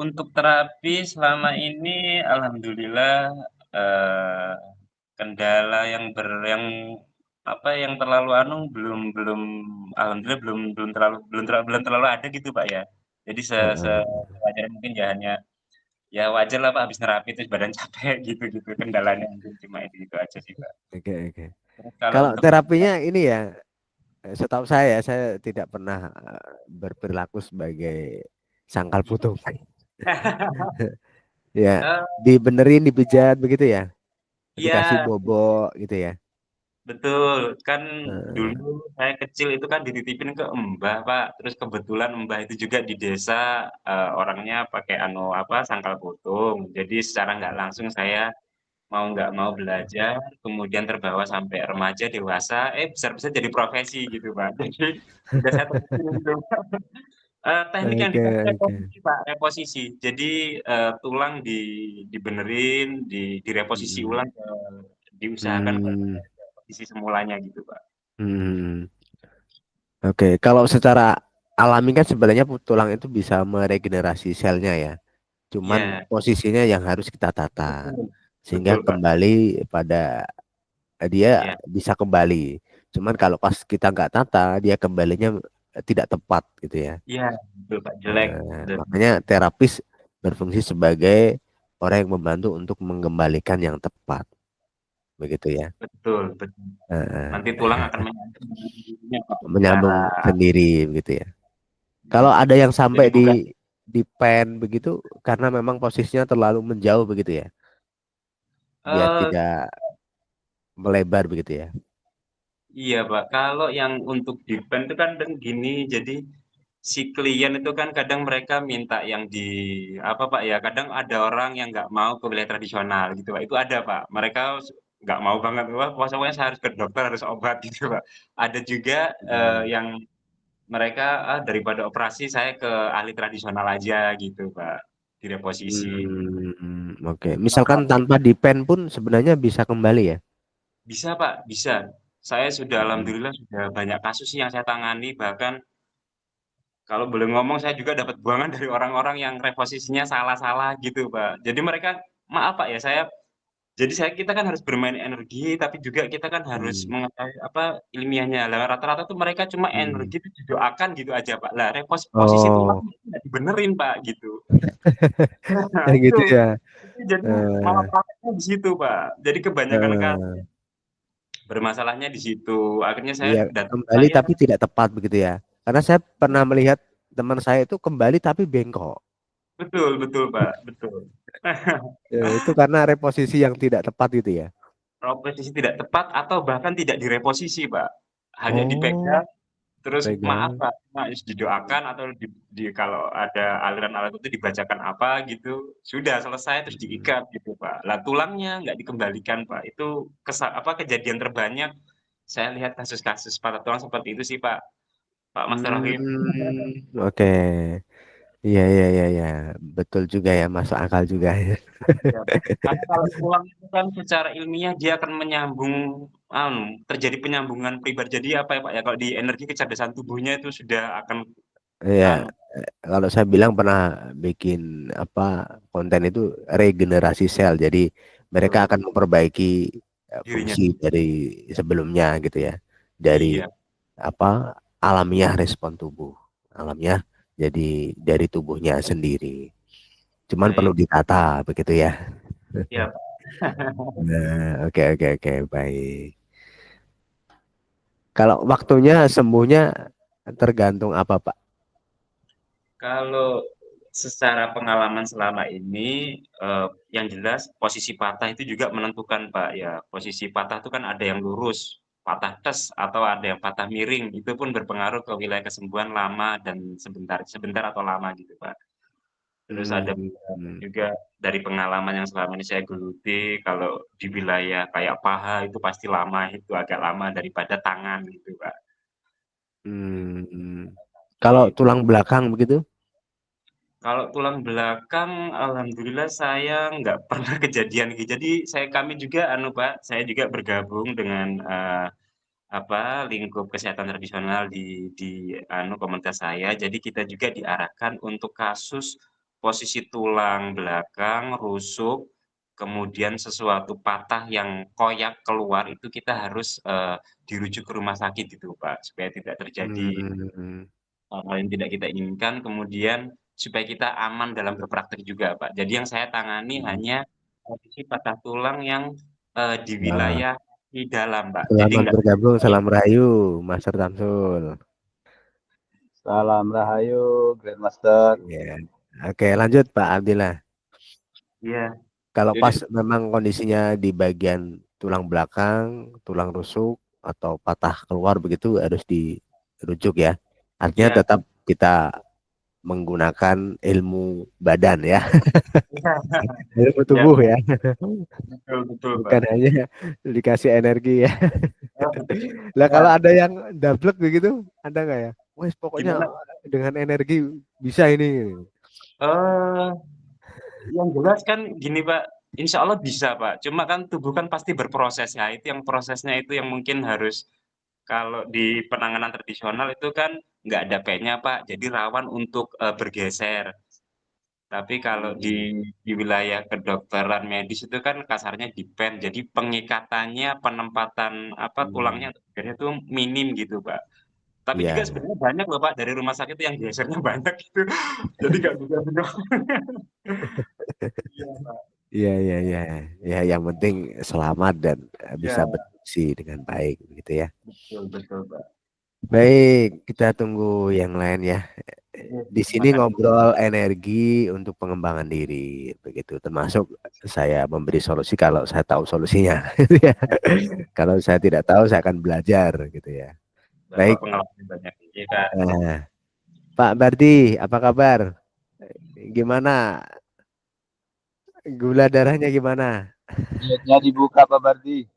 Untuk terapi selama ini alhamdulillah, eee, kendala yang apa, yang terlalu belum belum alhamdulillah belum terlalu ada gitu, Pak, ya. Jadi Heeh. sewajarnya mungkin ya hanya ya wajar lah Pak, habis nerapi terus badan capek gitu-gitu, kendalanya mungkin cuma itu aja sih, Pak. Oke, oke. Terus kalau Kalau untuk terapinya ini ya, setahu saya tidak pernah berperilaku sebagai sangkal putung. Ya, eee, dibenerin, dipijat begitu ya, dikasih iya. bobok gitu ya. Betul, kan Heeh. dulu saya kecil itu kan dititipin ke mbah, Pak. Terus kebetulan mbah itu juga di desa, orangnya pakai apa, sangkal putung. Jadi secara nggak langsung saya mau nggak mau belajar, kemudian terbawa sampai remaja, dewasa, besar-besar jadi profesi gitu, Pak. Jadi udah saya terusin itu. Teknik yang Oke, dipakai oke. reposisi, Pak, reposisi. Jadi, tulang dibenerin, direposisi Mm, ulang diusahakan kembali hmm, ke posisi semulanya gitu, Pak. hmm. Oke, kalau secara alami kan sebenarnya tulang itu bisa meregenerasi selnya ya. Cuman Iya, posisinya yang harus kita tata betul. sehingga Betul, Pak. kembali pada dia Iya, bisa kembali. Cuman kalau pas kita nggak tata, dia kembalinya tidak tepat gitu ya. iya, betul, Pak, jelek. Dan Makanya terapis berfungsi sebagai orang yang membantu untuk mengembalikan yang tepat, begitu ya. betul, betul. Nanti Eh, tulang akan menyambung dengan sendirinya, Pak, Menyambung secara sendiri, begitu ya. Kalau ada yang sampai jadi bukan di pen begitu, karena memang posisinya terlalu menjauh begitu ya, biar eee, tidak melebar begitu ya. iya, Pak, kalau yang untuk di-pen itu kan gini, jadi si klien itu kan kadang mereka minta yang di apa, Pak, ya, kadang ada orang yang nggak mau ke wilayah tradisional gitu, Pak, itu ada, Pak. Mereka nggak mau banget, "Wah, pokoknya saya harus ke dokter, harus obat," gitu, Pak. Ada juga, Hmm. yang mereka, daripada operasi saya ke ahli tradisional aja gitu, Pak, direposisi. Oke. Maka Misalkan tanpa di pen pun sebenarnya bisa kembali ya. bisa, Pak, bisa. Saya sudah Hmm. alhamdulillah sudah banyak kasus sih yang saya tangani, bahkan kalau boleh ngomong saya juga dapat buangan dari orang-orang yang reposisinya salah-salah gitu, Pak. Jadi mereka maaf, Pak, ya, kita kan harus bermain energi, tapi juga kita kan harus Hmm. mengetahui apa ilmiahnya. Lah rata-rata tuh mereka cuma Hmm. energi itu didoakan gitu aja, Pak. Lah posisi tulang Oh, nggak dibenerin, Pak, gitu. Nah, kayak gitu ya. itu jadi malah Eh, prakteknya di situ, Pak. Jadi kebanyakan eh, bermasalahnya di situ. Akhirnya saya iya, datang ke kembali saya tapi tidak tepat begitu ya. Karena saya pernah melihat teman saya itu kembali tapi bengkok. betul betul, Pak, betul. Itu karena reposisi yang tidak tepat gitu ya. Posisi tidak tepat atau bahkan tidak direposisi, Pak. Hanya Oh, dipegang, terus maaf, pegang. Pak, cuma didoakan atau kalau ada aliran-aliran itu dibacakan apa gitu, sudah selesai terus Hmm. diikat gitu, Pak. Lah tulangnya nggak dikembalikan, Pak. Itu kejadian terbanyak saya lihat kasus-kasus patah tulang seperti itu sih, Pak, Mas Rohim. Oke. Iya, iya, iya, iya. Betul juga ya, masuk akal juga ya. Iya, karena kalau tulang itu kan secara ilmiah dia akan menyambung, terjadi penyambungan pribadi. Jadi apa ya Pak ya, kalau di energi kecerdasan tubuhnya itu sudah akan, Iya, anu, kalau saya bilang pernah bikin apa konten itu regenerasi sel. Jadi mereka betul, akan memperbaiki dirinya fungsi sendiri. dari sebelumnya gitu ya. Dari Iya, apa alamiah respon tubuh. Alamiah jadi dari tubuhnya sendiri. Cuman perlu baik. ditata begitu ya. Iya Pak. Nah, oke, oke, oke, baik. Kalau waktunya sembuhnya tergantung apa, Pak? Kalau secara pengalaman selama ini, yang jelas posisi patah itu juga menentukan Pak ya. Posisi patah itu kan ada yang lurus, patah tes, atau ada yang patah miring. Itu pun berpengaruh ke wilayah kesembuhan lama dan sebentar sebentar atau lama gitu, Pak. Terus ada Hmm, beberapa hmm, juga dari pengalaman yang selama ini saya geluti, kalau di wilayah kayak paha itu pasti lama, itu agak lama daripada tangan gitu, Pak. hmm. Kalau Gitu. tulang belakang begitu? Kalau tulang belakang, alhamdulillah saya nggak pernah kejadian gitu. Jadi kami juga Pak, saya juga bergabung dengan, apa, lingkup kesehatan tradisional di komunitas saya. Jadi kita juga diarahkan untuk kasus posisi tulang belakang rusuk, kemudian sesuatu patah yang koyak keluar itu kita harus, dirujuk ke rumah sakit gitu, Pak, supaya tidak terjadi Hmm. hal-hal yang tidak kita inginkan, kemudian supaya kita aman dalam berpraktek juga, Pak. Jadi yang saya tangani hanya posisi patah tulang yang, di Nah, wilayah di dalam, Pak. Jadi selamat nggak bergabung, ya, salam rahayu, Master Tamsul. Salam Rahayu, Grandmaster. Ya. Oke, lanjut Pak Abdillah. iya, Kalau jadi pas memang kondisinya di bagian tulang belakang, tulang rusuk atau patah keluar begitu harus dirujuk ya. Artinya iya, tetap kita menggunakan ilmu badan ya, iya, ilmu iya, tubuh ya, betul betul, bukan Pak. hanya dikasih energi ya. Oh, Lah kalau iya, ada yang double begitu, ada nggak ya? Wes pokoknya gimana? dengan energi bisa ini. Eee, yang jelas kan gini, Pak, insya Allah bisa, Pak. Cuma kan tubuh kan pasti berproses ya, itu yang prosesnya itu yang mungkin harus kalau di penanganan tradisional itu kan nggak ada pennya, Pak, jadi rawan untuk, bergeser. Tapi kalau di wilayah kedokteran medis itu kan kasarnya dipen, jadi pengikatannya, penempatan apa, tulangnya Hmm, untuk geser itu minim gitu, Pak. Tapi juga iya, sebenarnya banyak loh, Pak, dari rumah sakit yang gesernya banyak gitu, jadi nggak bisa bener. Iya, Pak. iya, iya, iya, ya. Yang penting selamat dan bisa Iya, berfungsi dengan baik, gitu ya. betul betul, Pak. Baik, kita tunggu yang lain ya. Iya, Di sini makasih. ngobrol energi untuk pengembangan diri, begitu. Termasuk saya memberi solusi kalau saya tahu solusinya. Gitu ya. Kalau saya tidak tahu, saya akan belajar, gitu ya. Bapak Baik, pengalaman banyak. Iya, Kak. Pak Bardi, apa kabar? Gimana? Gula darahnya gimana? Dietnya dibuka Pak Bardi.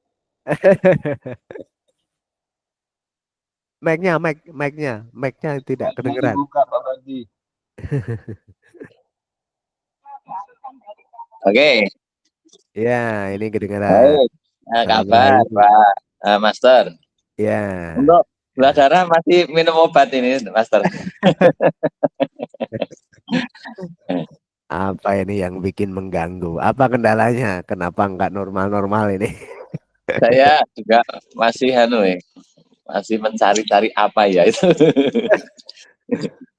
Mic-nya tidak Mic-nya kedengeran. dibuka Pak Bardi. Oke, Ya, ini kedengeran. baik. Salam Kabar Rahayu. Pak Master. Ya, Untuk gula darah masih minum obat ini, Master. apa ini yang bikin mengganggu? Apa kendalanya? Kenapa nggak normal-normal ini? Saya juga masih masih mencari-cari apa ya itu.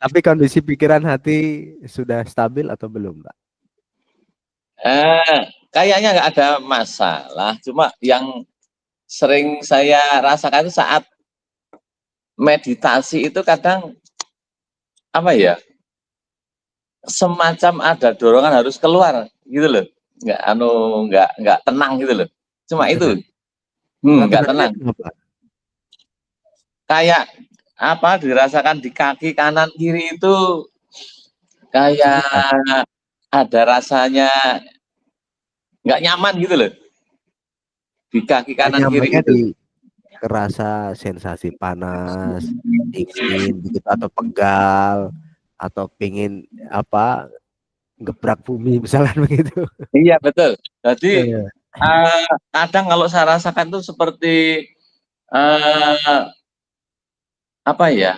Tapi kondisi pikiran hati sudah stabil atau belum, Pak? Kayaknya nggak ada masalah. Cuma yang sering saya rasakan itu saat meditasi itu kadang apa ya, semacam ada dorongan harus keluar gitu loh, nggak tenang gitu loh, cuma Nggak itu. tenang. Nggak Nggak tenangnya tenang, kenapa? kayak apa dirasakan di kaki kanan kiri itu Sekitar. kayak ada rasanya nggak nyaman gitu loh di kaki Nggak kanan kiri nyamannya itu. di kerasa sensasi panas, dingin, begitu atau pegal, atau pingin apa gebrak bumi misalnya begitu. Iya betul, jadi Iya. kadang kalau saya rasakan itu seperti eh, apa ya,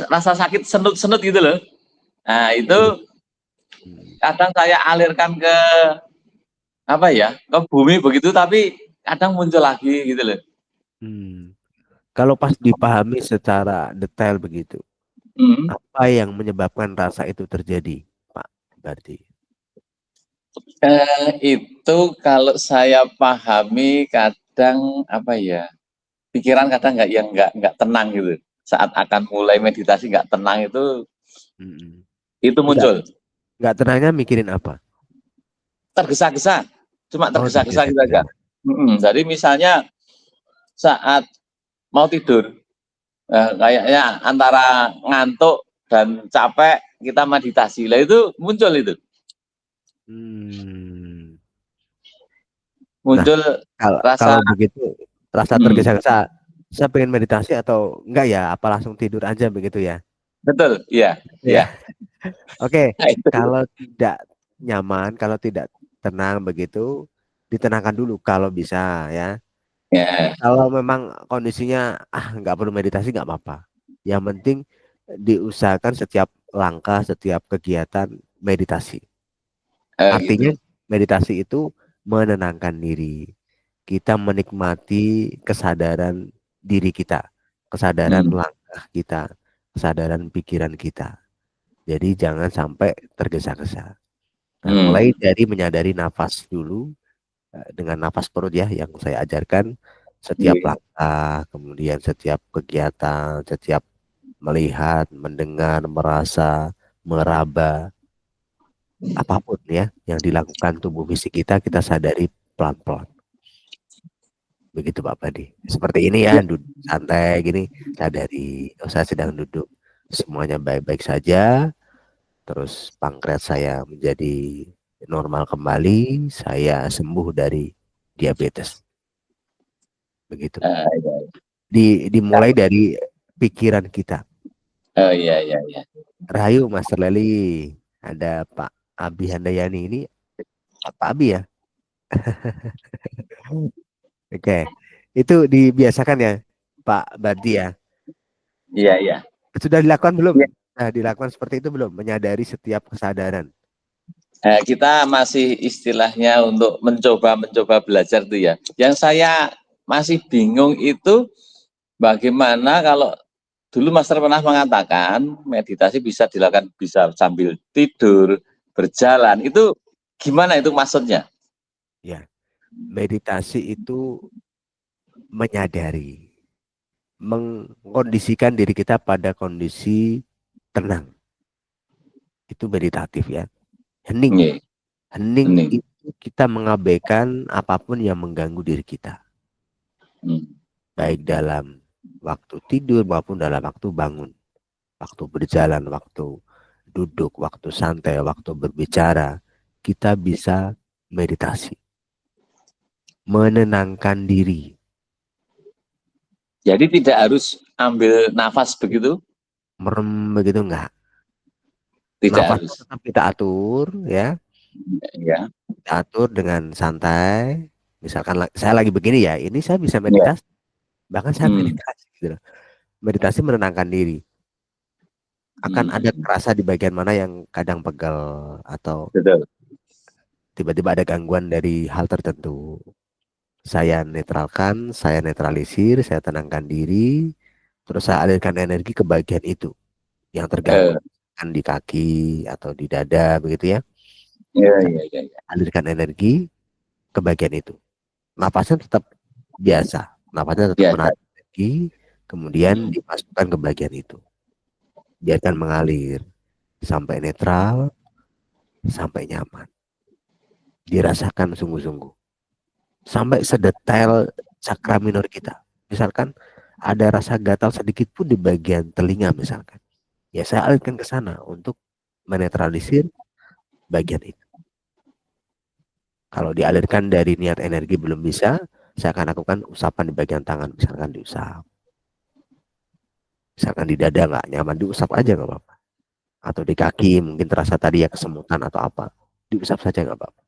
rasa sakit senut-senut gitu loh. Nah itu Hmm. kadang saya alirkan ke apa ya, ke bumi begitu, tapi kadang muncul lagi gitu loh. Hmm. Kalau pas dipahami secara detail begitu, Hmm. apa yang menyebabkan rasa itu terjadi, Pak? Berarti. Itu kalau saya pahami kadang apa ya, pikiran kadang nggak tenang gitu. Saat akan mulai meditasi nggak tenang Mm-mm. itu Nggak, muncul. nggak tenangnya mikirin apa? Tergesa-gesa, cuma Oh, tergesa-gesa gitu tergesa-gesa. aja. Jadi misalnya saat mau tidur, kayaknya antara ngantuk dan capek kita meditasi, lah itu muncul itu. Hmm. Nah, Muncul rasa kalau begitu rasa hmm, tergesa-gesa, saya pengen meditasi atau enggak ya? Apa langsung tidur aja begitu ya? betul, iya, Ya, iya. oke. Nah, itu. Kalau tidak nyaman, kalau tidak tenang begitu, ditenangkan dulu kalau bisa ya. Ya, Kalau memang kondisinya nggak perlu meditasi nggak apa-apa. Yang penting diusahakan setiap langkah, setiap kegiatan meditasi. Gitu. Artinya meditasi itu menenangkan diri. Kita menikmati kesadaran diri kita, kesadaran Hmm. langkah kita, kesadaran pikiran kita. Jadi jangan sampai tergesa-gesa. Nah, mulai Hmm. dari menyadari nafas dulu, dengan nafas perut ya yang saya ajarkan setiap Iya. langkah, kemudian setiap kegiatan, setiap melihat, mendengar, merasa, meraba, apapun ya yang dilakukan tubuh fisik kita, kita sadari pelan-pelan. Begitu Pak Padi. Seperti ini ya, Ya. duduk santai gini, sadari, oh saya sedang duduk, semuanya baik-baik saja, terus pankreas saya menjadi normal kembali, saya sembuh dari diabetes. Begitu. Iya. Dimulai dari pikiran kita. Oh iya, iya, iya. Rahayu Master Leli, ada Pak Abi Handayani ini, Pak Abi ya. Oke, itu dibiasakan ya Pak Badi ya. Iya, iya. Sudah dilakukan belum? Ya. Nah, dilakukan seperti itu belum? Menyadari setiap kesadaran. Kita masih istilahnya untuk mencoba belajar tuh ya. Yang saya masih bingung itu bagaimana kalau dulu Master pernah mengatakan meditasi bisa dilakukan bisa sambil tidur, berjalan. Itu gimana itu maksudnya? Ya, meditasi itu menyadari, mengkondisikan diri kita pada kondisi tenang. Itu meditatif ya. Hening. Iya, Hening ini. itu kita mengabaikan apapun yang mengganggu diri kita. Hmm. Baik dalam waktu tidur maupun dalam waktu bangun. Waktu berjalan, waktu duduk, waktu santai, waktu berbicara. Kita bisa meditasi. Menenangkan diri. Jadi tidak harus ambil nafas begitu? Merem begitu enggak. Tidak Nafasnya harus. tetap kita atur ya. Ya. Kita atur dengan santai. Misalkan saya lagi begini ya, ini saya bisa Ya. meditasi. Bahkan saya Hmm. meditasi gitu loh. Meditasi menenangkan diri. Akan ada Hmm. kerasa di bagian mana yang kadang pegal atau Betul. tiba-tiba ada gangguan dari hal tertentu. Saya netralkan, saya netralisir, saya tenangkan diri, terus saya alirkan energi ke bagian itu yang terganggu, Eh, kan di kaki atau di dada begitu ya. ya, Saya ya, ya, ya. alirkan energi ke bagian itu. Napasnya tetap biasa, napasnya tetap Biasa. menarik energi, kemudian Hmm. dimasukkan ke bagian itu. Biarkan mengalir sampai netral, sampai nyaman. Dirasakan sungguh-sungguh. Sampai sedetail cakra minor kita. Misalkan ada rasa gatal sedikit pun di bagian telinga misalkan. Ya saya alihkan ke sana untuk menetralisir bagian itu. Kalau dialirkan dari niat energi belum bisa, saya akan lakukan usapan di bagian tangan. Misalkan diusap. Misalkan di dada nggak nyaman, diusap aja nggak apa-apa. Atau di kaki mungkin terasa tadi ya kesemutan atau apa. Diusap saja nggak apa-apa.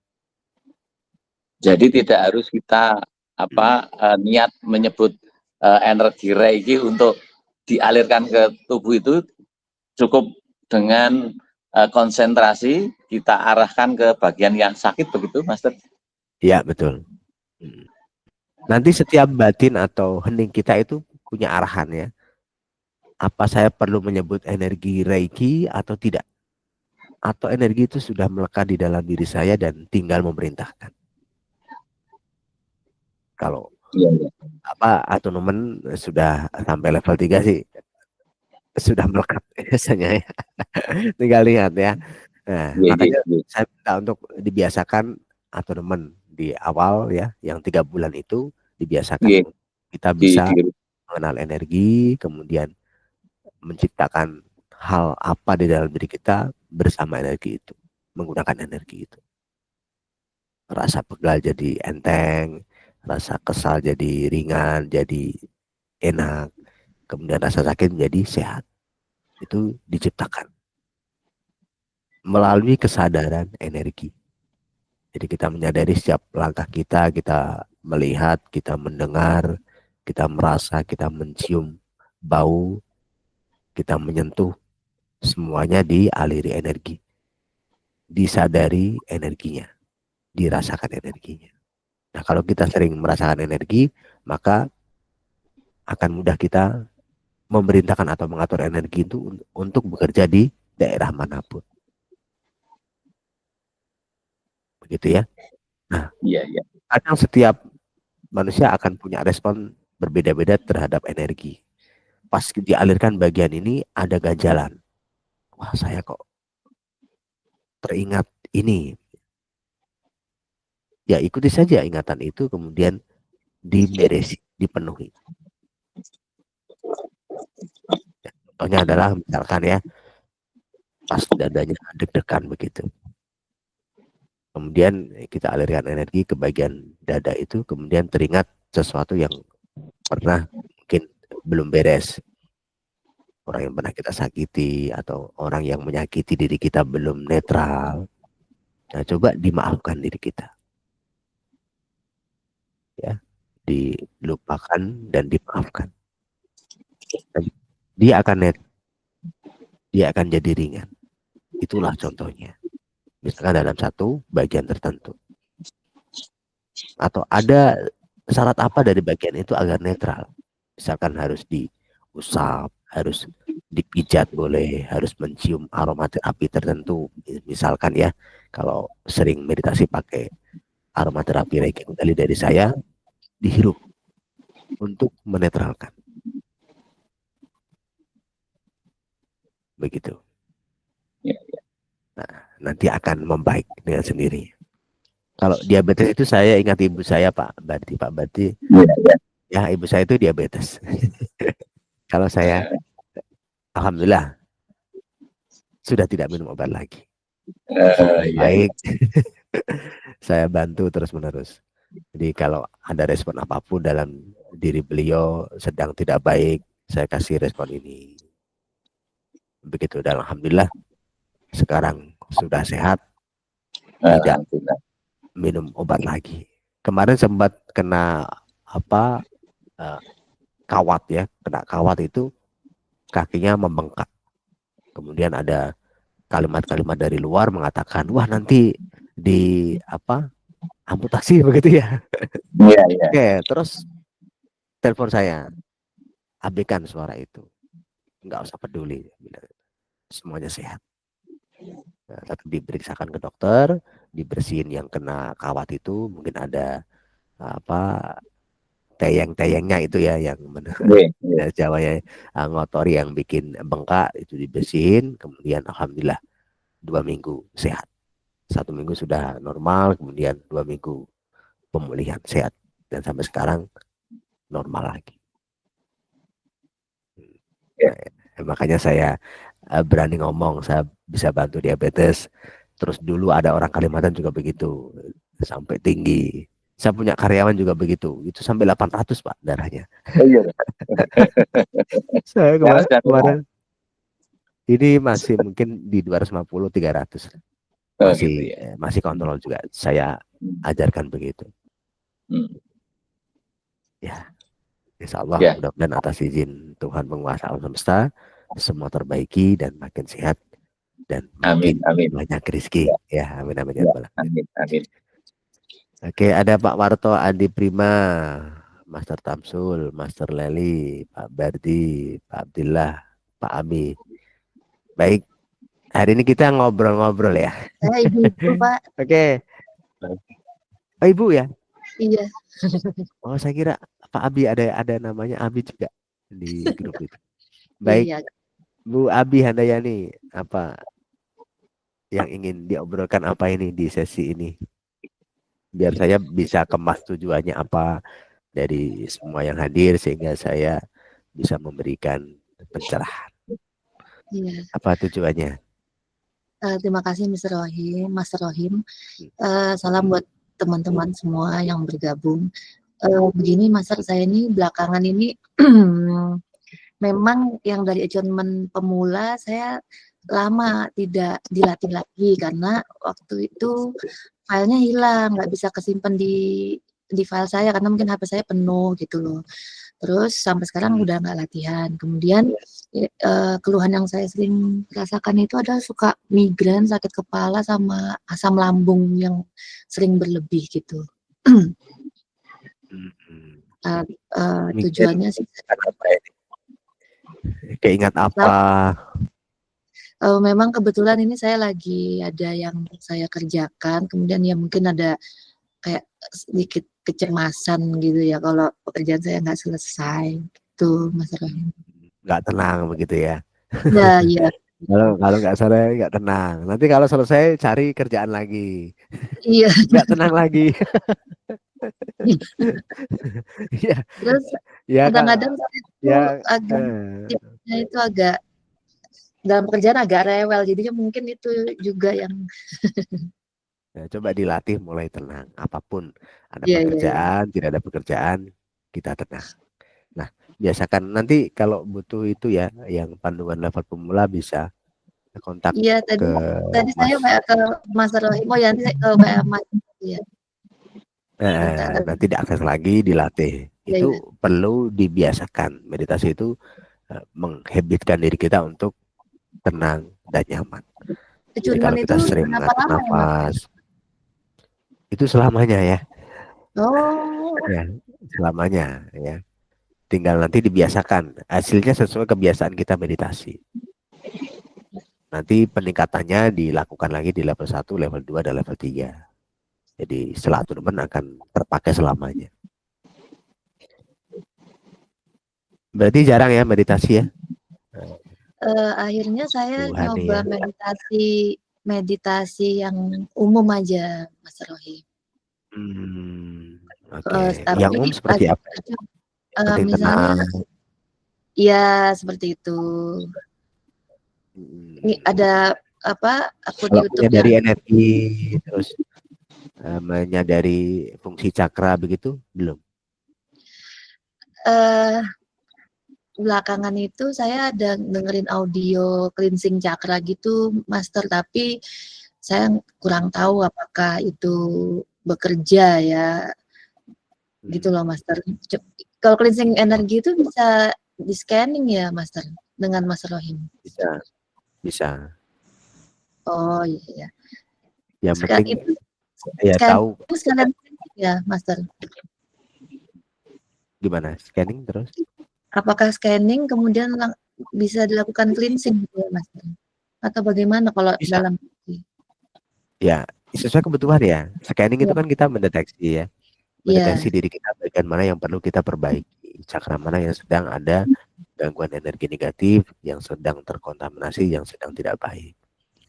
Jadi tidak harus kita Hmm. niat menyebut energi Reiki untuk dialirkan ke tubuh itu, cukup dengan konsentrasi kita arahkan ke bagian yang sakit begitu, Master? Ya betul. Hmm. Nanti setiap batin atau hening kita itu punya arahan ya. Apa saya perlu menyebut energi Reiki atau tidak? Atau energi itu sudah melekat di dalam diri saya dan tinggal memerintahkan. Kalau Iya, iya. apa autonomen sudah sampai level 3 sih sudah melekat biasanya ya. Tinggal lihat ya. Nah, Iya, iya, makanya iya. saya minta untuk dibiasakan autonomen di awal ya, yang 3 bulan itu Iya, dibiasakan. Kita di, bisa di, mengenal energi, kemudian menciptakan hal apa di dalam diri kita bersama energi itu, menggunakan energi itu. Rasa pegal jadi enteng, rasa kesal jadi ringan, jadi enak, kemudian rasa sakit menjadi sehat. Itu diciptakan melalui kesadaran energi. Jadi kita menyadari setiap langkah kita, kita melihat, kita mendengar, kita merasa, kita mencium bau, kita menyentuh, semuanya dialiri energi, disadari energinya, dirasakan energinya. Nah, kalau kita sering merasakan energi, maka akan mudah kita memerintahkan atau mengatur energi itu untuk bekerja di daerah manapun. Begitu ya. Nah, Iya, iya. kadang setiap manusia akan punya respon berbeda-beda terhadap energi. Pas dialirkan bagian ini ada ganjalan. Wah, saya kok teringat ini. Ya ikuti saja ingatan itu, kemudian diberesi, dipenuhi. Contohnya adalah misalkan ya, pas dadanya deg-degan begitu. Kemudian kita alirkan energi ke bagian dada itu, kemudian teringat sesuatu yang pernah mungkin belum beres. Orang yang pernah kita sakiti atau orang yang menyakiti diri kita belum netral. Nah, coba dimaafkan diri kita. Ya, dilupakan dan dimaafkan. Dia akan jadi ringan. Itulah contohnya. Misalkan dalam satu bagian tertentu. Atau ada syarat apa dari bagian itu agar netral. Misalkan harus diusap, harus dipijat boleh, harus mencium aromaterapi tertentu. Misalkan ya, kalau sering meditasi pakai aromaterapi Reiki Kundalini dari saya, dihirup untuk menetralkan. Begitu. Nah, nanti akan membaik dengan sendirinya. Kalau diabetes itu saya ingat ibu saya Pak Berti. Ya, ibu saya itu diabetes. Kalau saya, alhamdulillah sudah tidak minum obat lagi. Baik, saya bantu terus-menerus. Jadi kalau ada respon apapun dalam diri beliau sedang tidak baik, saya kasih respon ini. Begitu, dan alhamdulillah sekarang sudah sehat, tidak minum obat lagi. Kemarin sempat kena kawat ya, kena kawat itu kakinya membengkak. Kemudian ada kalimat-kalimat dari luar mengatakan, wah nanti di amputasi begitu ya. Iya, iya. Oke, terus telepon saya, abaikan suara itu, nggak usah peduli, semuanya sehat. Nah, diperiksakan ke dokter, dibersihin yang kena kawat itu, mungkin ada teyeng-teyengnya itu ya, yang Jawa ya, ngotori yang bikin bengkak itu dibersihin, kemudian alhamdulillah 2 minggu sehat. 1 minggu sudah normal, kemudian 2 minggu pemulihan sehat, dan sampai sekarang normal lagi. Nah, makanya saya berani ngomong saya bisa bantu diabetes. Terus dulu ada orang Kalimantan juga begitu, sampai tinggi. Saya punya karyawan juga begitu, itu sampai 800 Pak darahnya. Saya kemarin ini masih mungkin di 250-300. Masih kontrol juga. Saya ajarkan begitu. Ya, insya Allah mudah-mudahan atas izin Tuhan Penguasa Alam Semesta semua terbaiki dan makin sehat dan makin banyak rezeki. Ya, amin. Oke, ada Pak Warto Adi Prima, Master Tamsul, Master Leli, Pak Berdi, Pak Abdillah, Pak Ami. Baik, hari ini kita ngobrol-ngobrol ya. Ibu Pak. Oke. Oh, Ibu ya? Iya. Oh, saya kira Pak Abi ada namanya Abi juga di grup itu. Baik. Iya. Bu Abi Handayani, apa yang ingin diobrolkan apa ini di sesi ini? Biar saya bisa kemas tujuannya apa dari semua yang hadir sehingga saya bisa memberikan pencerahan. Iya. Apa tujuannya? Terima kasih Mas Rohim. Salam buat teman-teman semua yang bergabung. Begini Master, saya ini belakangan ini memang yang dari achievement pemula saya lama tidak dilatih lagi karena waktu itu filenya hilang, nggak bisa kesimpan di file saya karena mungkin HP saya penuh gitu loh. Terus sampai sekarang udah nggak latihan. Kemudian keluhan yang saya sering rasakan itu adalah suka migrain, sakit kepala, sama asam lambung yang sering berlebih gitu. Mikir Tujuannya sih apa ini? Keingat apa? memang kebetulan ini saya lagi ada yang saya kerjakan, kemudian ya mungkin ada kayak sedikit kecemasan gitu ya kalau pekerjaan saya nggak selesai gitu, Mas Rohim. Nggak tenang begitu ya. Ya, iya. Kalau nggak selesai nggak tenang. Nanti kalau selesai cari kerjaan lagi. Iya. Nggak tenang lagi. Iya. Terus Ya kadang-kadang saya itu agak tipsnya itu agak dalam pekerjaan agak rewel, jadinya mungkin itu juga yang ya, coba dilatih mulai tenang. Apapun ada Iya. pekerjaan, tidak ada pekerjaan, kita tenang. Nah, biasakan nanti kalau butuh itu ya, yang panduan level pemula bisa kontak Iya, ke tadi saya WA ke Mas Rohim, oh ya nanti saya ke WA Mas ya. nanti diakses lagi, dilatih. Iya, Itu iya. perlu dibiasakan. Meditasi itu menghabitkan diri kita untuk tenang dan nyaman. Jadi Kecurian kalau kita itu sering berapa mengatur lama ya, Mas? nafas, itu selamanya ya. Oh, Ya, selamanya ya. Tinggal nanti dibiasakan. Hasilnya sesuai kebiasaan kita meditasi. Nanti peningkatannya dilakukan lagi di level 1, level 2, dan level 3. Jadi setelah attunement akan terpakai selamanya. Berarti jarang ya meditasi ya? akhirnya saya Tuhan nyoba ya. meditasi yang umum aja, Mas Rohim. Oke. Tapi Yang umum seperti apa? misalnya, ya seperti itu. Ini ada apa? Akun YouTube-nya. Dari energi, terus menyadari fungsi cakra begitu belum? Belakangan itu saya ada dengerin audio cleansing cakra gitu, Master, tapi saya kurang tahu apakah itu bekerja ya, gitu loh, Master. Kalau cleansing energi itu bisa di scanning ya, Master, dengan Mas Rohim? Bisa. Oh iya. Yang penting itu ya tahu. Sekalian ya, Master. Gimana? Scanning terus? Apakah scanning kemudian bisa dilakukan cleansing gitu ya, Master? Atau bagaimana kalau Bisa. dalam Ya, sesuai kebutuhan ya. Scanning itu kan kita mendeteksi ya. Mendeteksi diri kita bagian mana yang perlu kita perbaiki. Cakra mana yang sedang ada gangguan energi negatif, yang sedang terkontaminasi, yang sedang tidak baik.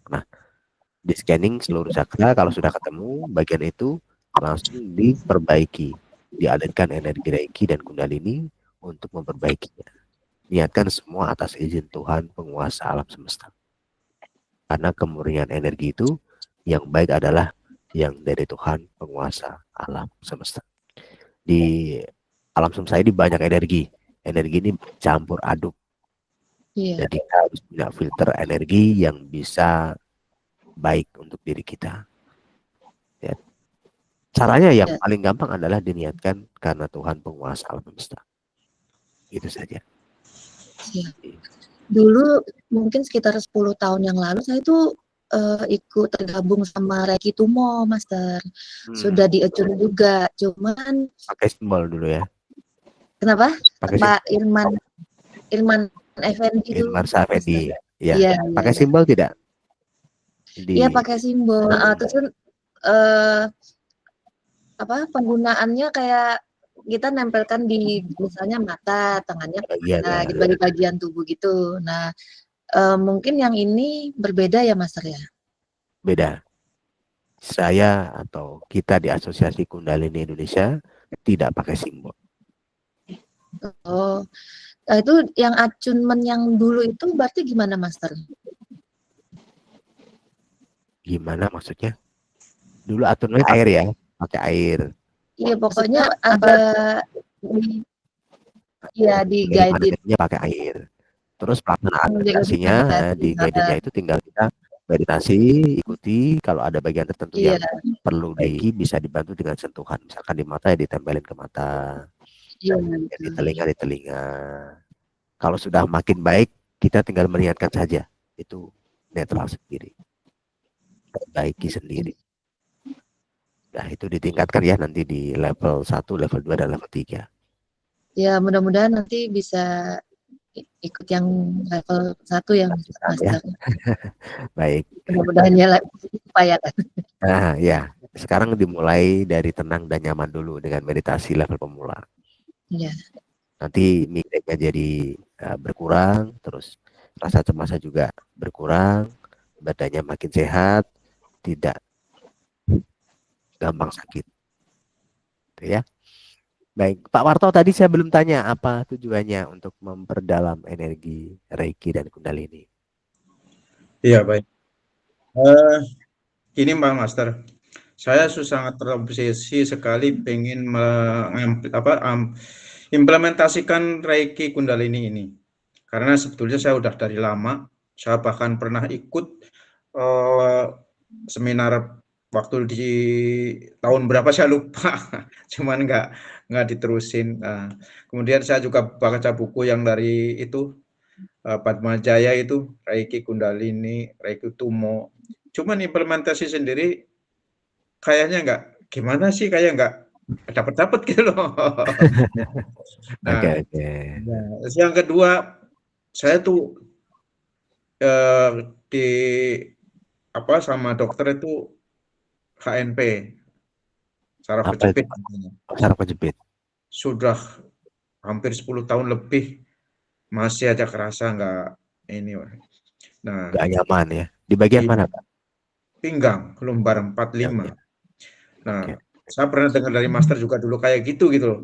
Nah, di scanning seluruh cakra, kalau sudah ketemu bagian itu langsung diperbaiki. Dialirkan energi Reiki dan Kundalini untuk memperbaikinya. Niatkan semua atas izin Tuhan, penguasa alam semesta. Karena kemurnian energi itu yang baik adalah yang dari Tuhan, penguasa alam semesta. Di alam semesta ini banyak energi. Energi ini campur aduk. Jadi kita harus punya filter energi yang bisa baik untuk diri kita. Ya. Caranya yang paling gampang adalah diniatkan karena Tuhan, penguasa alam semesta. Itu saja. Dulu mungkin sekitar 10 tahun yang lalu saya tuh ikut tergabung sama Reiki Tumo, Master. Sudah di-attune juga, cuman pakai simbol dulu ya. Kenapa? Pak Irman Effendi itu. Irman Effendi. Ya. Iya, pakai simbol tidak? Iya, pakai simbol. Terus kan penggunaannya kayak kita nempelkan di misalnya mata, tangannya di bagian tubuh gitu. Nah, mungkin yang ini berbeda ya, Master ya? Beda. Saya atau kita di Asosiasi Kundalini Indonesia tidak pakai simbol. Oh, itu yang attunement yang dulu itu berarti gimana, Master? Gimana maksudnya? Dulu attunement air ya, pakai air. Iya, pokoknya ada di guide-nya pakai air. Terus pelaksanaan meditasinya di guide-nya itu tinggal kita meditasi, ikuti. Kalau ada bagian tertentu yang perlu bisa dibantu dengan sentuhan. Misalkan di mata ya ditempelin ke mata. Iya, Di betul. telinga. Kalau sudah makin baik, kita tinggal meringankan saja. Itu netral sendiri, perbaiki sendiri. Nah, itu ditingkatkan ya nanti di level 1, level 2, dan level 3. Ya, mudah-mudahan nanti bisa ikut yang level 1 ya, Ya, Master. baik. Mudah-mudahan ya upayakan. Nah, ya. Sekarang dimulai dari tenang dan nyaman dulu dengan meditasi level pemula. Iya. Nanti migrainnya jadi berkurang, terus rasa cemasnya juga berkurang, badannya makin sehat, tidak gampang sakit. Gitu ya. Baik, Pak Warto, tadi saya belum tanya apa tujuannya untuk memperdalam energi Reiki dan Kundalini. Iya, baik. Ini Pak Master, saya sangat terobsesi sekali pengen implementasikan Reiki Kundalini ini. Karena sebetulnya saya udah dari lama, saya bahkan pernah ikut seminar waktu di tahun berapa saya lupa, cuman nggak diterusin. Kemudian saya juga baca buku yang dari itu Padma Jaya itu Reiki Kundalini, Reiki Tumo. Cuman implementasi sendiri kayaknya nggak gimana sih, kayak nggak dapat gitu loh. Nah, Oke. yang kedua saya tuh di sama dokter itu HNP, saraf Apa itu, kejepit. Pak? Saraf kejepit. Sudah hampir 10 tahun lebih masih aja kerasa nggak ini. Nah, Nggak nyaman ya. Di bagian di mana, Pak? pinggang lumbar 45. Oke. Nah, Oke. saya pernah dengar dari master juga dulu kayak gitu loh.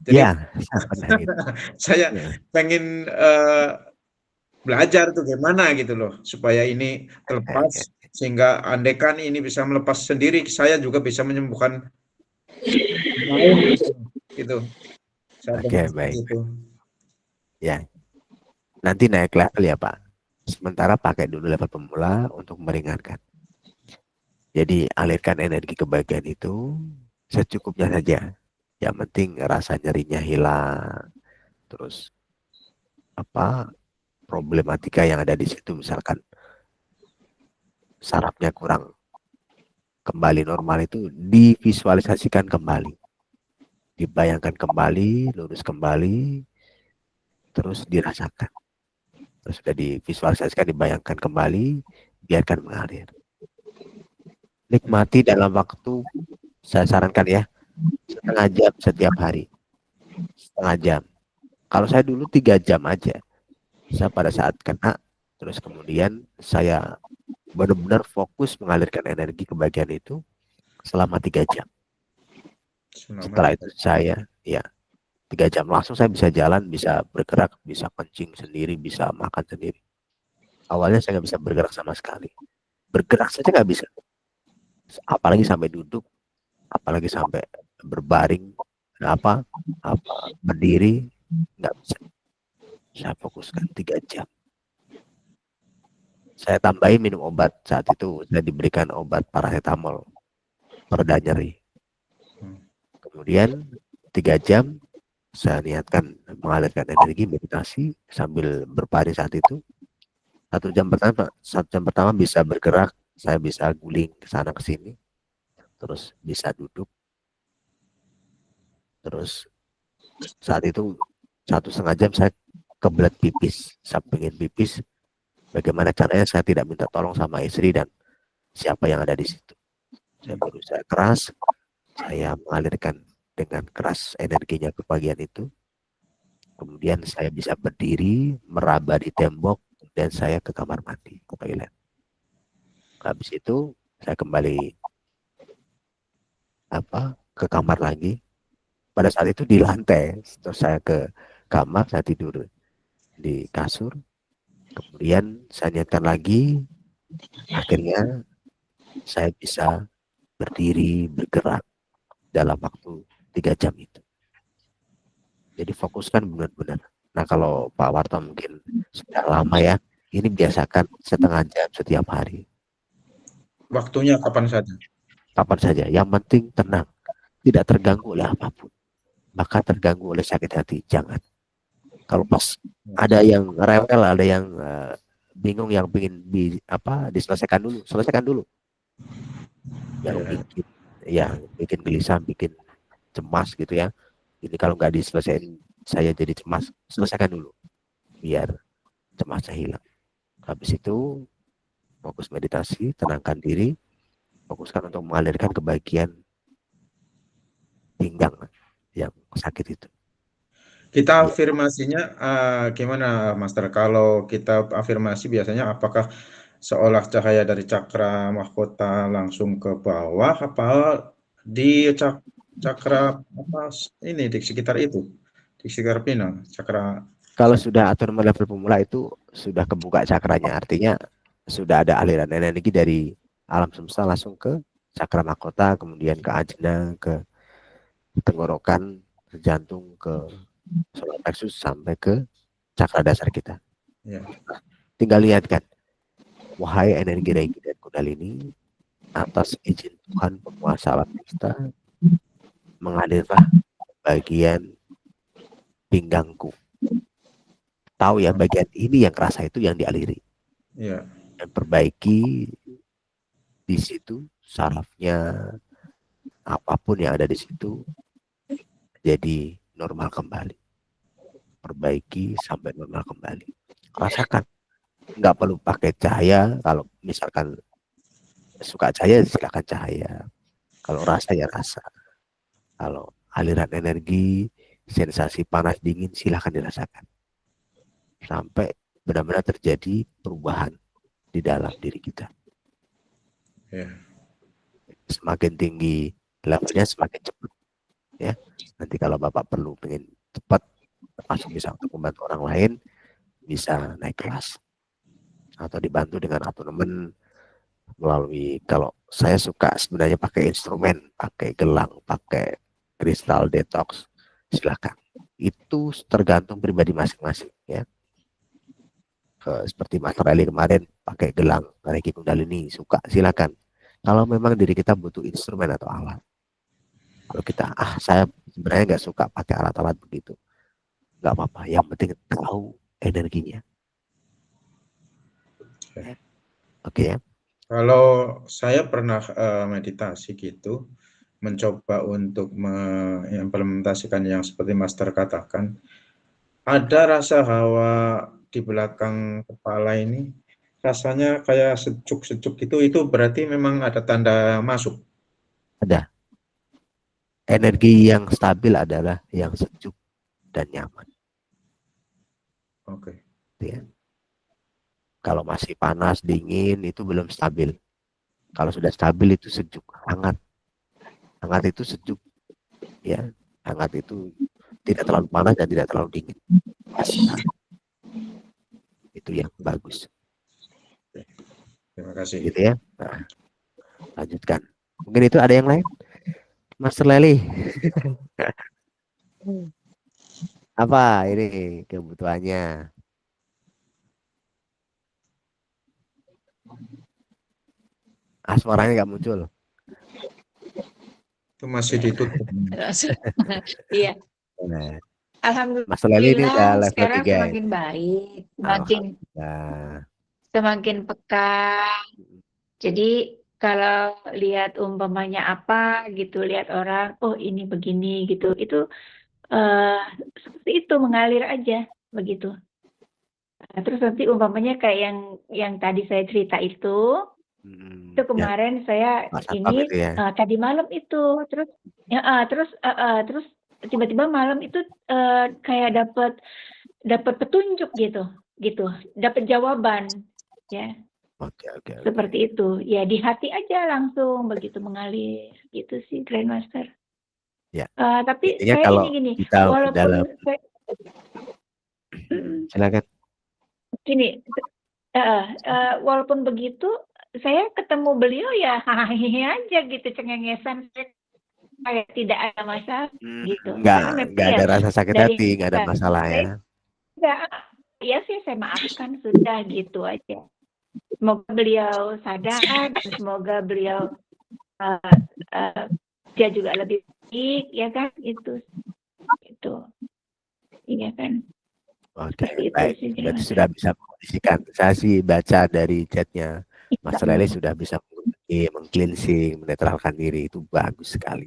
Jadi Ya, saya pernah gitu. saya Ya. pengen belajar tuh gimana gitu loh supaya ini terlepas, sehingga andekan ini bisa melepas sendiri, saya juga bisa menyembuhkan lain gitu. Saya Oke, pengen baik. itu. Ya, nanti naik level ya, Pak. Sementara pakai dulu level pemula untuk meringankan. Jadi alirkan energi ke bagian itu secukupnya saja. Yang penting rasa nyerinya hilang. Terus problematika yang ada di situ, misalkan sarafnya kurang kembali normal, itu divisualisasikan kembali, dibayangkan kembali, lurus kembali, terus dirasakan. Terus sudah divisualisasikan, dibayangkan kembali, biarkan mengalir. Nikmati dalam waktu, saya sarankan ya, setengah jam setiap hari. Setengah jam. Kalau saya dulu 3 jam aja. Saya pada saat kena, terus kemudian saya benar-benar fokus mengalirkan energi ke bagian itu selama 3 jam. Setelah itu saya, 3 jam langsung saya bisa jalan, bisa bergerak, bisa kencing sendiri, bisa makan sendiri. Awalnya saya nggak bisa bergerak sama sekali. Bergerak saja nggak bisa. Apalagi sampai duduk, apalagi sampai berbaring, berdiri, nggak bisa. Saya fokuskan 3 jam. Saya tambahin minum obat. Saat itu saya diberikan obat paracetamol, pereda nyeri. Kemudian 3 jam saya niatkan mengalirkan energi, meditasi sambil berbaring saat itu. 1 jam pertama bisa bergerak, saya bisa guling ke sana ke sini, terus bisa duduk. Terus saat itu 1,5 jam saya kebelet pipis. Saya pengen pipis, bagaimana caranya saya tidak minta tolong sama istri dan siapa yang ada di situ. Saya berusaha keras, saya mengalirkan dengan keras energinya ke bagian itu. Kemudian saya bisa berdiri, meraba di tembok, dan saya ke kamar mandi, ke toilet. Habis itu saya kembali ke kamar lagi. Pada saat itu di lantai, terus saya ke kamar, saya tidur di kasur. Kemudian saya niatkan lagi, akhirnya saya bisa berdiri, bergerak dalam waktu 3 jam itu. Jadi fokuskan benar-benar. Nah, kalau Pak Warto mungkin sudah lama ya, ini biasakan setengah jam setiap hari. Waktunya kapan saja? Kapan saja, yang penting tenang, tidak terganggu oleh apapun. maka terganggu oleh sakit hati. Jangan. Kalau pas ada yang rewel, ada yang bingung, yang ingin diselesaikan dulu, selesaikan dulu. Yang bikin gelisah, bikin cemas gitu ya. Ini kalau nggak diselesaikan saya jadi cemas, selesaikan dulu biar cemasnya hilang. Habis itu fokus meditasi, tenangkan diri, fokuskan untuk mengalirkan ke bagian pinggang yang sakit itu. Kita afirmasinya gimana, Master? Kalau kita afirmasi biasanya apakah seolah cahaya dari cakra mahkota langsung ke bawah, apa di cakra ini di sekitar itu, di sekitar pinang, cakra? Kalau sudah autonomous level pemula itu sudah kebuka cakranya, artinya sudah ada aliran energi dari alam semesta langsung ke cakra mahkota, kemudian ke ajna, ke tenggorokan, ke jantung, ke solar plexus sampai ke cakra dasar kita. Ya. Tinggal lihat kan, wahai energi Reiki dan Kundalini, atas izin Tuhan penguasa alam semesta, mengalirlah bagian pinggangku. Tahu ya, bagian ini yang kerasa itu yang dialiri. Ya. Dan perbaiki di situ sarafnya, apapun yang ada di situ jadi normal kembali. Perbaiki sampai normal kembali. Rasakan. Nggak perlu pakai cahaya. Kalau misalkan suka cahaya, silakan cahaya. Kalau rasa ya rasa. Kalau aliran energi, sensasi panas dingin, silakan dirasakan. Sampai benar-benar terjadi perubahan di dalam diri kita. Ya. Semakin tinggi levelnya, semakin cepat. Ya, nanti kalau Bapak perlu pengen cepat, termasuk bisa untuk membantu orang lain, bisa naik kelas atau dibantu dengan autonomen melalui, kalau saya suka sebenarnya pakai instrumen, pakai gelang, pakai kristal detox, silakan. Itu tergantung pribadi masing-masing ya. Seperti Mas Rally kemarin pakai gelang Reiki Kundalini, suka, silakan. Kalau memang diri kita butuh instrumen atau alat. Kalau kita saya sebenarnya nggak suka pakai alat-alat begitu, nggak apa-apa. Yang penting tahu energinya. Oke ya. Kalau saya pernah meditasi gitu, mencoba untuk mengimplementasikan yang seperti Master katakan, ada rasa hawa di belakang kepala ini, rasanya kayak sejuk-sejuk gitu, itu berarti memang ada tanda masuk? Ada. Energi yang stabil adalah yang sejuk dan nyaman. Oke. Ya. Kalau masih panas, dingin, itu belum stabil. Kalau sudah stabil itu sejuk, hangat. Hangat itu sejuk. Ya, hangat itu tidak terlalu panas dan tidak terlalu dingin. Itu yang bagus. Terima kasih. Gitu ya. Nah, lanjutkan. Mungkin itu ada yang lain? Master Lely. Apa ini kebutuhannya? Suaranya nggak muncul. Itu masih ditutup. Iya. Nah, Alhamdulillah, Master Lely ini udah level sekarang 3. semakin baik, semakin peka. Jadi kalau lihat umpamanya apa gitu, lihat orang, oh ini begini gitu, itu seperti itu, mengalir aja begitu. Nah, terus nanti umpamanya kayak yang tadi saya cerita itu kemarin saya ini ya. tadi malam itu, terus terus tiba-tiba malam itu kayak dapat petunjuk gitu, dapat jawaban ya. Oke. Seperti itu ya, di hati aja langsung begitu mengalir gitu sih, Grandmaster. Ya. Tapi intinya saya kalau ini gini, kita walaupun dalam... silakan. Gini, walaupun begitu saya ketemu beliau ya hahaha aja gitu, cengengesan, kayak tidak ada masalah gitu. Nggak ada rasa sakit hati, nggak ada masalah ya. Ya sih, saya maafkan sudah gitu aja. Semoga beliau sadar dan semoga beliau dia juga lebih baik ya kan, itu. gitu. Iya kan? Oke, Seperti itu baik. sih, Berarti Mas. sudah bisa mengkondisikan. Saya sih baca dari chatnya Mas Insya Lele Allah. sudah bisa mengcleansing, menetralkan diri. Itu bagus sekali.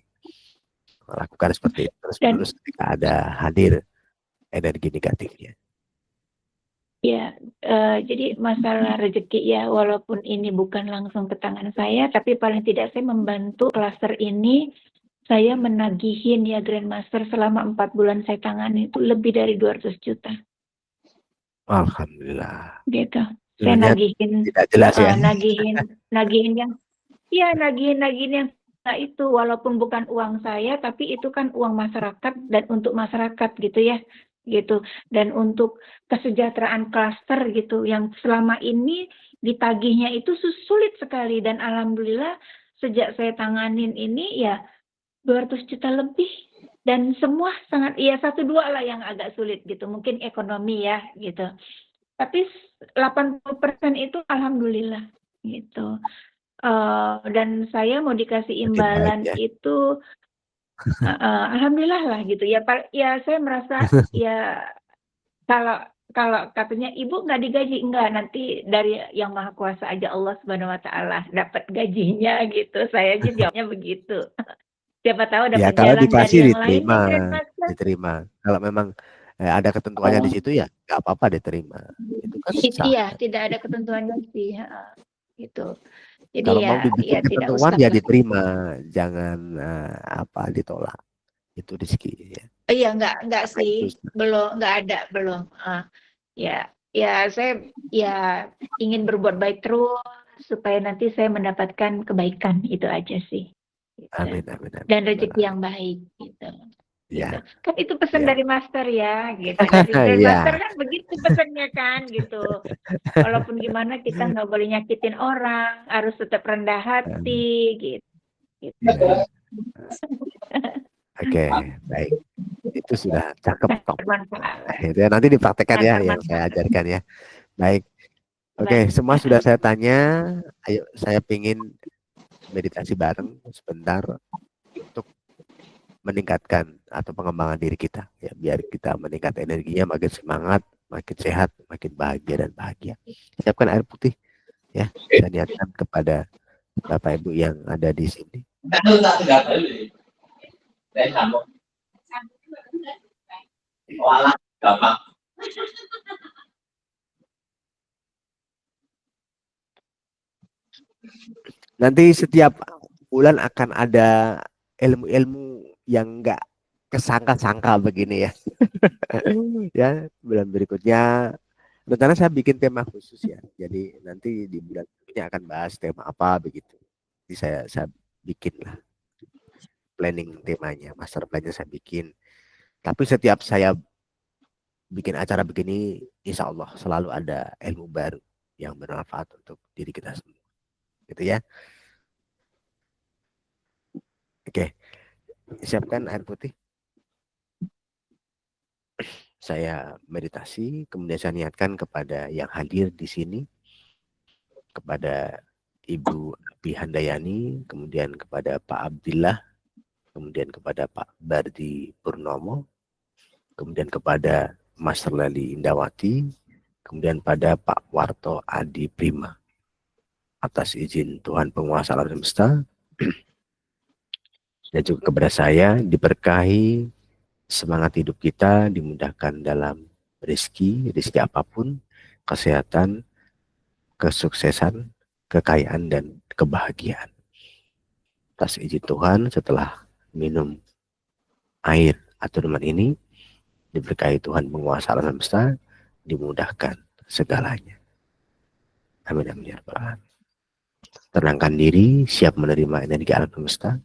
Lakukan seperti itu terus Dan menerus ketika ada hadir energi negatifnya. ya, jadi masalah rezeki ya, walaupun ini bukan langsung ke tangan saya, tapi paling tidak saya membantu klaster ini, saya menagihin ya Grandmaster selama 4 bulan saya tangani itu lebih dari 200 juta, Alhamdulillah. gitu. Saya Sebenarnya nagihin, tidak jelas ya. nagihin yang, ya nagihin yang nah itu, walaupun bukan uang saya, tapi itu kan uang masyarakat dan untuk masyarakat gitu ya, gitu. Dan untuk kesejahteraan klaster gitu, yang selama ini ditagihnya itu sulit sekali. Dan alhamdulillah sejak saya tanganin ini ya 200 juta lebih. Dan semua sangat, ya 1-2 lah yang agak sulit gitu, mungkin ekonomi ya gitu. Tapi 80% itu alhamdulillah gitu. Dan saya mau dikasih Makin baik imbalan ya. itu, alhamdulillah lah gitu ya. Ya saya merasa ya kalau kalau katanya ibu nggak digaji, enggak, nanti dari yang maha kuasa aja Allah Subhanahu Wa Taala dapat gajinya gitu. Saya aja jawabnya begitu. Siapa tahu Ya dapat kalau jalan dari dikasih yang lain nih diterima, Grandmaster. diterima. Kalau memang ada ketentuannya di Oh, situ ya nggak apa-apa diterima. Itu kan sah iya, kan. tidak ada ketentuannya sih, gitu. Jadi Kalau mau ya, dibikin tidak ketentuan usah ya lah. diterima, jangan ditolak. Itu rezeki ya. Iya, enggak Karena sih, itu belum, enggak ada, belum. Ya, ya saya ya ingin berbuat baik terus supaya nanti saya mendapatkan kebaikan itu aja sih. Gitu. amin amin amin. Dan rezeki yang baik gitu. Gitu. Ya, Kan itu pesan ya. dari Master ya, gitu. Dari Grandmaster Ya, kan begitu pesannya kan, gitu. Walaupun gimana kita nggak boleh nyakitin orang, harus tetap rendah hati, gitu. ya. Oke, baik. Itu sudah cakep Sangat top. bermanfaat. Itu ya, nanti dipraktekkan Sangat ya yang saya bermanfaat. ajarkan ya. Baik. Oke, Baik. semua sudah saya tanya. Ayo, saya pingin meditasi bareng sebentar untuk meningkatkan atau pengembangan diri kita ya, biar kita meningkat energinya, makin semangat, makin sehat, makin bahagia dan bahagia. Siapkan air putih ya. Saya niatkan kepada Bapak Ibu yang ada di sini. Nanti setiap bulan akan ada ilmu-ilmu yang enggak kesangka-sangka begini ya. Ya, bulan berikutnya rencana saya bikin tema khusus ya. Jadi nanti di bulan berikutnya akan bahas tema apa begitu. Jadi saya bikin lah planning temanya, master plan-nya saya bikin. Tapi setiap saya bikin acara begini, insya Allah selalu ada ilmu baru yang bermanfaat untuk diri kita semua. Gitu ya. Oke, siapkan air putih. Saya meditasi, kemudian saya niatkan kepada yang hadir di sini, kepada Ibu Abi Handayani, kemudian kepada Pak Abdillah, kemudian kepada Pak Bardi Purnomo, kemudian kepada Mas Lali Indawati, kemudian pada Pak Warto Adi Prima. Atas izin Tuhan Penguasa Alam Semesta, dan juga kepada saya, diberkahi semangat hidup kita, dimudahkan dalam rezeki apapun, kesehatan, kesuksesan, kekayaan, dan kebahagiaan. Atas izin Tuhan, setelah minum air atau minuman ini, diberkahi Tuhan Penguasa Alam Semesta, dimudahkan segalanya. Amin amin ya rabbal alamin. Tenangkan diri, siap menerima energi alam semesta.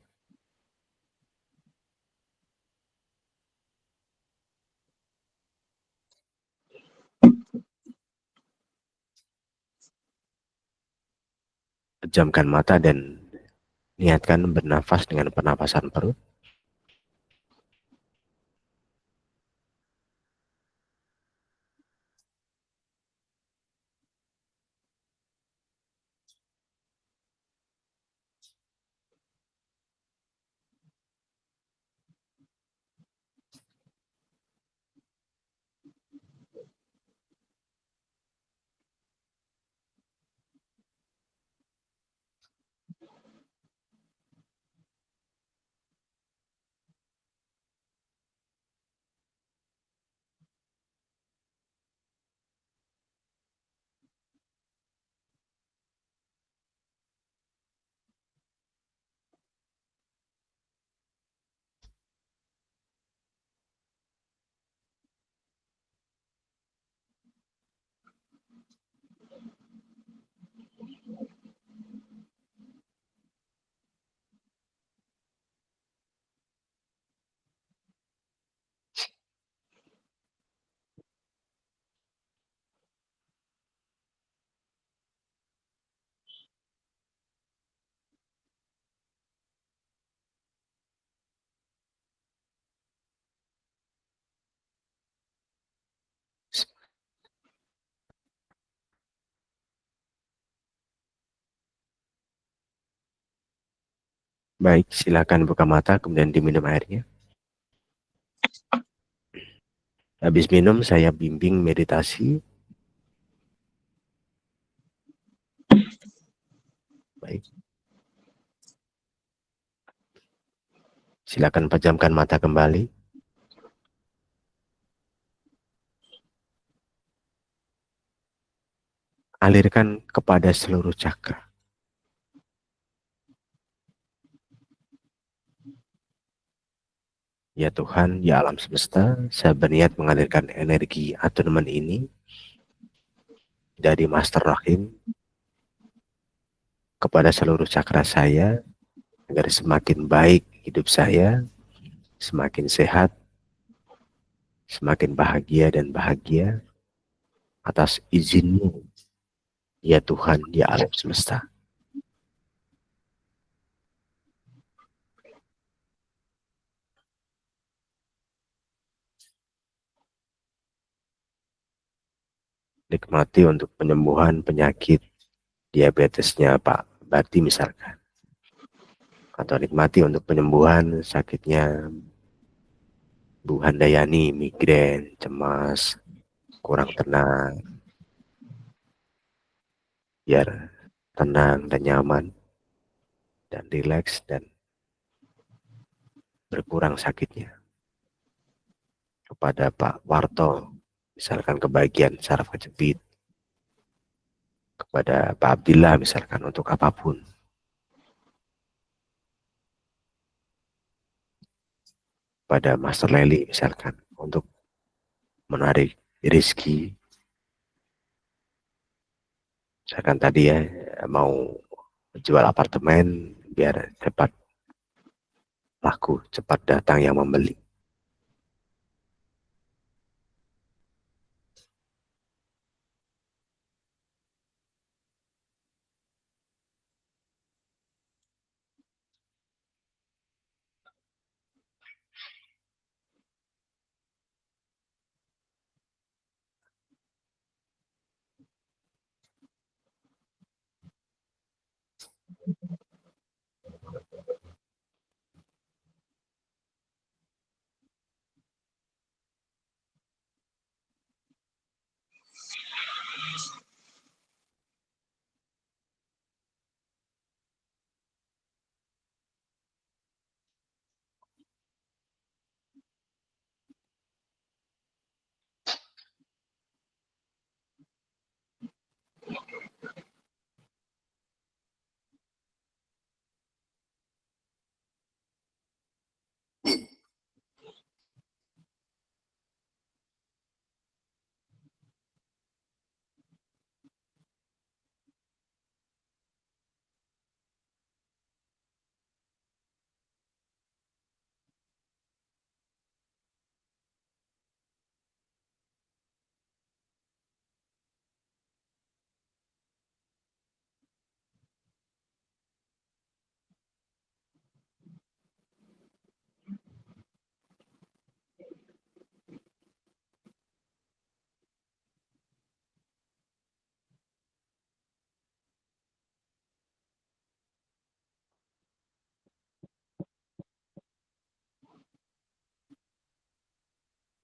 Pejamkan mata dan niatkan bernafas dengan pernapasan perut. Baik, silakan buka mata kemudian diminum airnya. Habis minum saya bimbing meditasi. Baik. Silakan pejamkan mata kembali. Alirkan kepada seluruh cakra. Ya Tuhan, ya alam semesta, saya berniat mengalirkan energi atonement ini dari Master Rahim kepada seluruh cakra saya, agar semakin baik hidup saya, semakin sehat, semakin bahagia dan bahagia atas izin-Mu, ya Tuhan, ya alam semesta. Nikmati untuk penyembuhan penyakit diabetesnya Pak Bati misalkan. Atau nikmati untuk penyembuhan sakitnya Bu Handayani, migrain, cemas, kurang tenang. Biar tenang dan nyaman dan rileks dan berkurang sakitnya. Kepada Pak Warto, misalkan kebagian saraf kejepit. Kepada Pak Abdillah misalkan untuk apapun. Pada Master Lely misalkan untuk menarik rezeki. Misalkan tadi ya mau jual apartemen biar cepat laku, cepat datang yang membeli.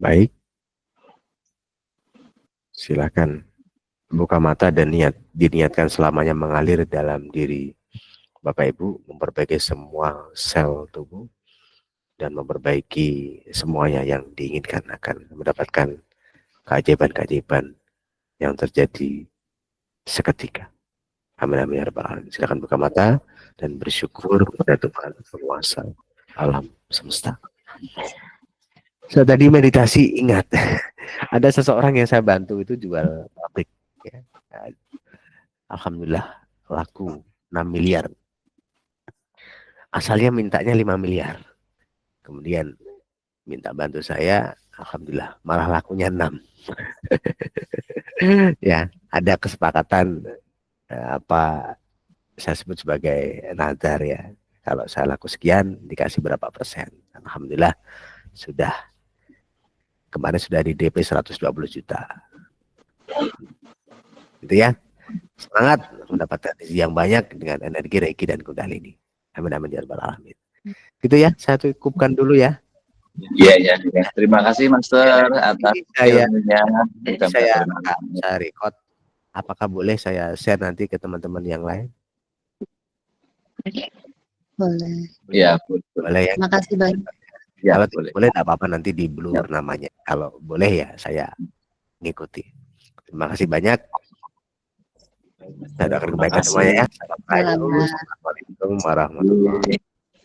Baik, silakan buka mata dan diniatkan selamanya mengalir dalam diri Bapak Ibu, memperbaiki semua sel tubuh dan memperbaiki semuanya yang diinginkan akan mendapatkan keajaiban-keajaiban yang terjadi seketika. Amin amin ya rabbal alamin. Silakan buka mata dan bersyukur kepada Tuhan penguasa alam semesta. Saya tadi meditasi ingat ada seseorang yang saya bantu itu jual pabrik. Ya. Alhamdulillah laku 6 miliar. Asalnya mintanya 5 miliar. Kemudian minta bantu saya, alhamdulillah malah lakunya 6. Ya, ada kesepakatan apa saya sebut sebagai nazar ya. Kalau saya laku sekian dikasih berapa persen. Alhamdulillah sudah kemarin sudah di DP 120 juta. Gitu ya. Semangat mendapatkan rezeki yang banyak dengan energi Reiki dan Kundalini. Amin amin ya rabbal alamin. Gitu ya, saya cukupkan dulu ya. Iya, iya, iya. Terima kasih Master atas Saya ilmunya. ini Mudah-mudahan saya bermanfaat. saya record. Apakah boleh saya share nanti ke teman-teman yang lain? Boleh. Iya, boleh. Boleh ya. Terima kasih banyak. Ya, Kalau boleh. boleh tidak apa-apa nanti di blur namanya. Kalau boleh ya saya ngikuti. Terima kasih banyak. Saya doakan kebaikan semuanya ya. Assalamualaikum warahmatullahi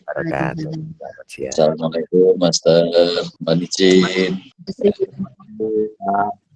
wabarakatuh. Selamat siang. Assalamualaikum Master. Mohon izin. Terima kasih.